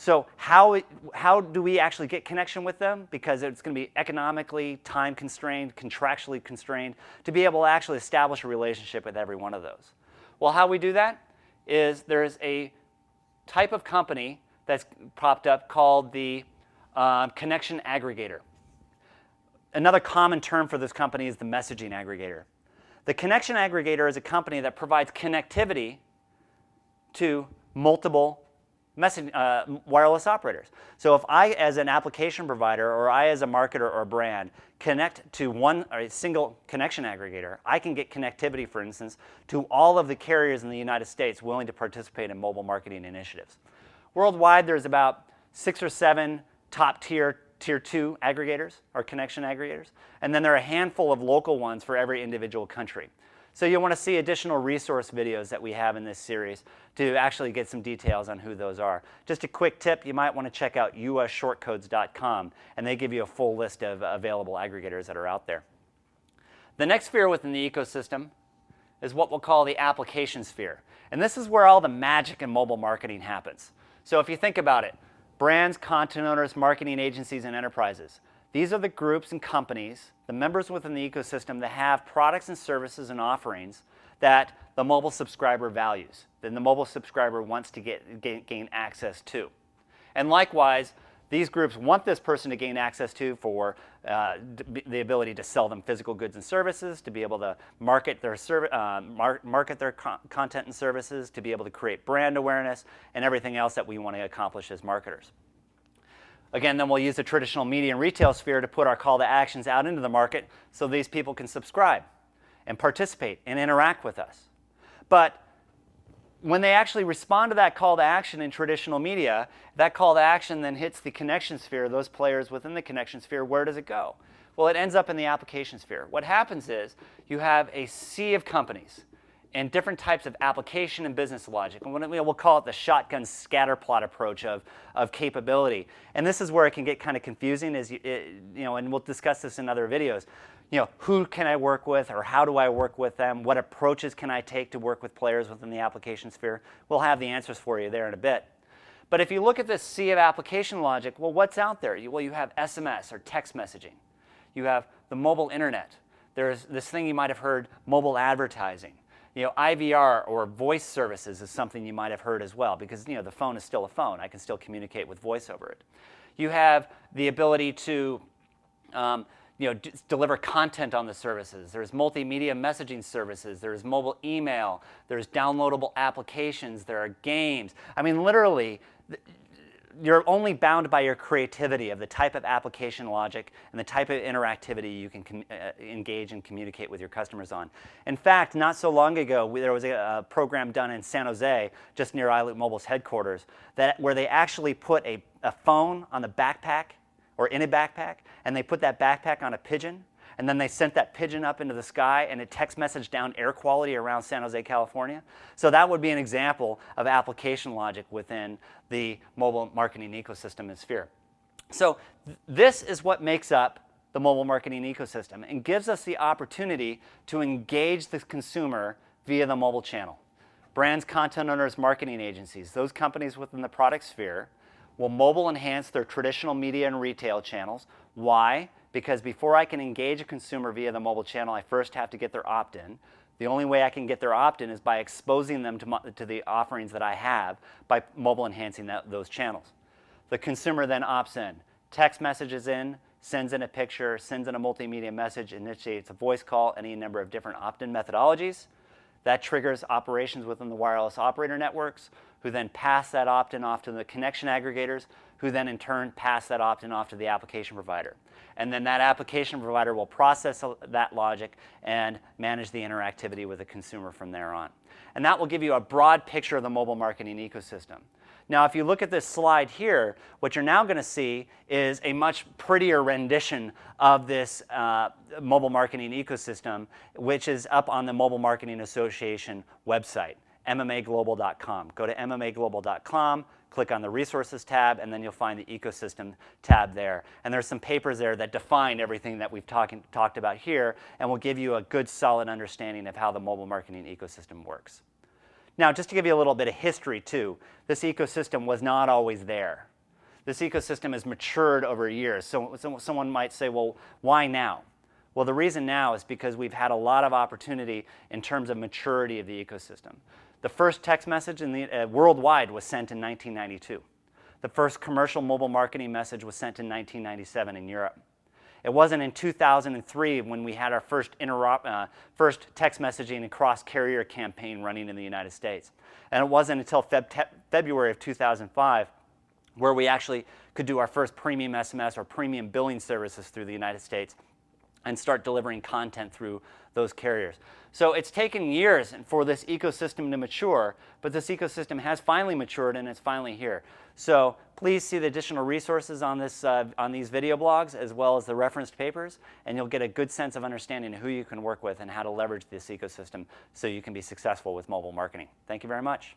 So how do we actually get connection with them? Because it's going to be economically time constrained, contractually constrained, to be able to actually establish a relationship with every one of those. Well, how we do that is there's a type of company that's popped up called the connection aggregator. Another common term for this company is the messaging aggregator. The connection aggregator is a company that provides connectivity to multiple wireless operators. So if I, as an application provider, or I, as a marketer or a brand, connect to one or a single connection aggregator, I can get connectivity, for instance, to all of the carriers in the United States willing to participate in mobile marketing initiatives. Worldwide, there's about 6 or 7 top tier 2 aggregators, or connection aggregators, and then there are a handful of local ones for every individual country. So you'll want to see additional resource videos that we have in this series to actually get some details on who those are. Just a quick tip, you might want to check out usshortcodes.com, and they give you a full list of available aggregators that are out there. The next sphere within the ecosystem is what we'll call the application sphere. And this is where all the magic in mobile marketing happens. So if you think about it, brands, content owners, marketing agencies, and enterprises. These are the groups and companies, the members within the ecosystem that have products and services and offerings that the mobile subscriber values, that the mobile subscriber wants to gain access to. And likewise, these groups want this person to gain access to for the ability to sell them physical goods and services, to be able to market their content and services, to be able to create brand awareness, and everything else that we want to accomplish as marketers. Again, then we'll use the traditional media and retail sphere to put our call to actions out into the market so these people can subscribe and participate and interact with us. But when they actually respond to that call to action in traditional media, that call to action then hits the connection sphere, those players within the connection sphere. Where does it go? Well, it ends up in the application sphere. What happens is you have a sea of companies and different types of application and business logic. And we'll call it the shotgun scatterplot approach of capability. And this is where it can get kind of confusing, and we'll discuss this in other videos. Who can I work with, or how do I work with them? What approaches can I take to work with players within the application sphere? We'll have the answers for you there in a bit. But if you look at this sea of application logic, well, what's out there? Well, you have SMS or text messaging. You have the mobile internet. There's this thing you might have heard, mobile advertising. IVR or voice services is something you might have heard as well, because the phone is still a phone. I can still communicate with voice over it. You have the ability to deliver content on the services. There's multimedia messaging services. There's mobile email. There's downloadable applications. There are games. I mean, literally, you're only bound by your creativity of the type of application logic and the type of interactivity you can engage and communicate with your customers on. In fact, not so long ago, there was a program done in San Jose, just near iLoop Mobile's headquarters, where they actually put a phone on the backpack, or in a backpack, and they put that backpack on a pigeon, and then they sent that pigeon up into the sky, and it text messaged down air quality around San Jose, California. So that would be an example of application logic within the mobile marketing ecosystem and sphere. So this is what makes up the mobile marketing ecosystem and gives us the opportunity to engage the consumer via the mobile channel. Brands, content owners, marketing agencies, those companies within the product sphere will mobile enhance their traditional media and retail channels. Why? Because before I can engage a consumer via the mobile channel, I first have to get their opt-in. The only way I can get their opt-in is by exposing them to the offerings that I have by mobile enhancing those channels. The consumer then opts in, text messages in, sends in a picture, sends in a multimedia message, initiates a voice call, any number of different opt-in methodologies. That triggers operations within the wireless operator networks, who then pass that opt-in off to the connection aggregators, who then in turn pass that opt-in off to the application provider. And then that application provider will process that logic and manage the interactivity with the consumer from there on. And that will give you a broad picture of the mobile marketing ecosystem. Now, if you look at this slide here, what you're now going to see is a much prettier rendition of this mobile marketing ecosystem, which is up on the Mobile Marketing Association website, MMAglobal.com. Go to MMAglobal.com, click on the Resources tab, and then you'll find the Ecosystem tab there. And there's some papers there that define everything that we've talked about here, and will give you a good, solid understanding of how the mobile marketing ecosystem works. Now, just to give you a little bit of history too, this ecosystem was not always there. This ecosystem has matured over years. So someone might say, well, why now? Well, the reason now is because we've had a lot of opportunity in terms of maturity of the ecosystem. The first text message worldwide was sent in 1992. The first commercial mobile marketing message was sent in 1997 in Europe. It wasn't in 2003 when we had our first text messaging and cross-carrier campaign running in the United States. And it wasn't until February of 2005 where we actually could do our first premium SMS or premium billing services through the United States and start delivering content through those carriers. So it's taken years for this ecosystem to mature, but this ecosystem has finally matured and it's finally here. So please see the additional resources on these video blogs as well as the referenced papers, and you'll get a good sense of understanding who you can work with and how to leverage this ecosystem so you can be successful with mobile marketing. Thank you very much.